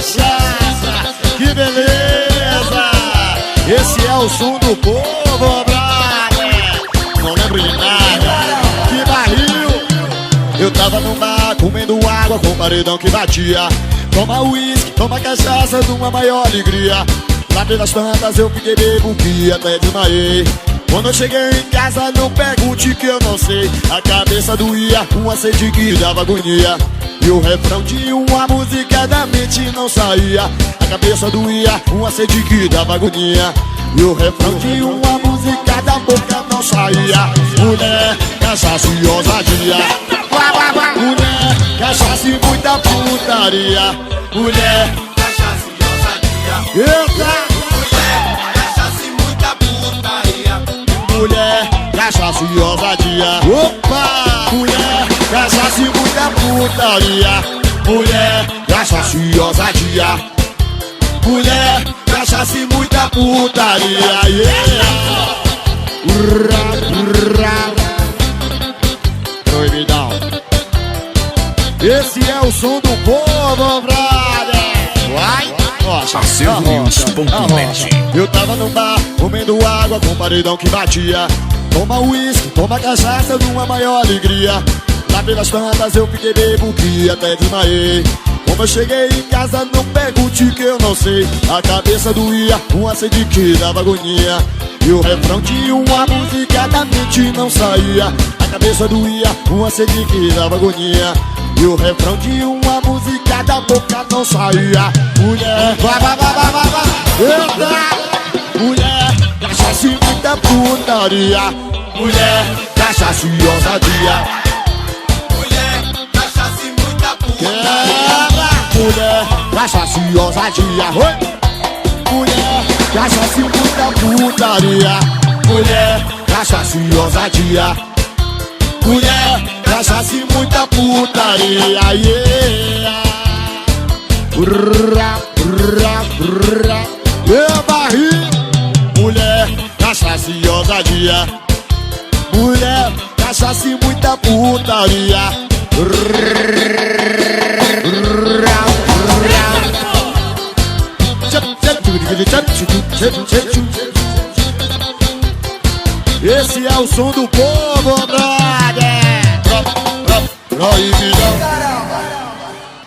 cachaça, que beleza. Esse é o som do povo, brother. Não lembro de nada. Que barril. Eu tava no bar comendo água com paredão que batia. Toma uísque, toma cachaça numa maior alegria. Lá pelas tantas eu fiquei bebo que até desmaiei. Quando eu cheguei em casa não pergunte que eu não sei. A cabeça doía, uma sede que dava agonia. E o refrão de uma música da mente não saía. A cabeça doía, uma sede que dava agonia. E o refrão de uma música da boca não saía. Mulher, cachaça e ousadia. Mulher, cachaça e muita putaria. Mulher, cachaça e ousadia. eita! Mulher, cachaça e muita putaria. Mulher, cachaça e ousadia. Opa! Mulher, cachaça e muita putaria. Mulher, cachaça e ousadia. Mulher, cachaça e muita putaria. Yeah! Proibidão. Esse é o som do povo, brother. Vai! Acervonews.net. Eu tava no bar, comendo água com paredão que batia. Toma uísque, toma cachaça numa maior alegria. Lá pelas tantas eu fiquei bebo que até desmaiei. Como eu cheguei em casa não pergunte que eu não sei. A cabeça doía, uma sede que dava agonia. E o refrão de uma música da mente não saía. A cabeça doía, uma sede que dava agonia. E o refrão de uma música da boca não saía. Mulher, eita! Mulher, cachaça e muita putaria. Mulher, cachaça e ousadia. Mulher, cachaça e muita putaria. Mulher, cachaça e ousadia. Mulher, cachaça e muita putaria. Mulher, cachaça e ousadia. Mulher, cachaça e muita putaria. Yeah. Eu barri. Mulher, cachaça e ousadia. Mulher, cachaça e muita putaria. Esse é o som do povo, brother. Proibidão.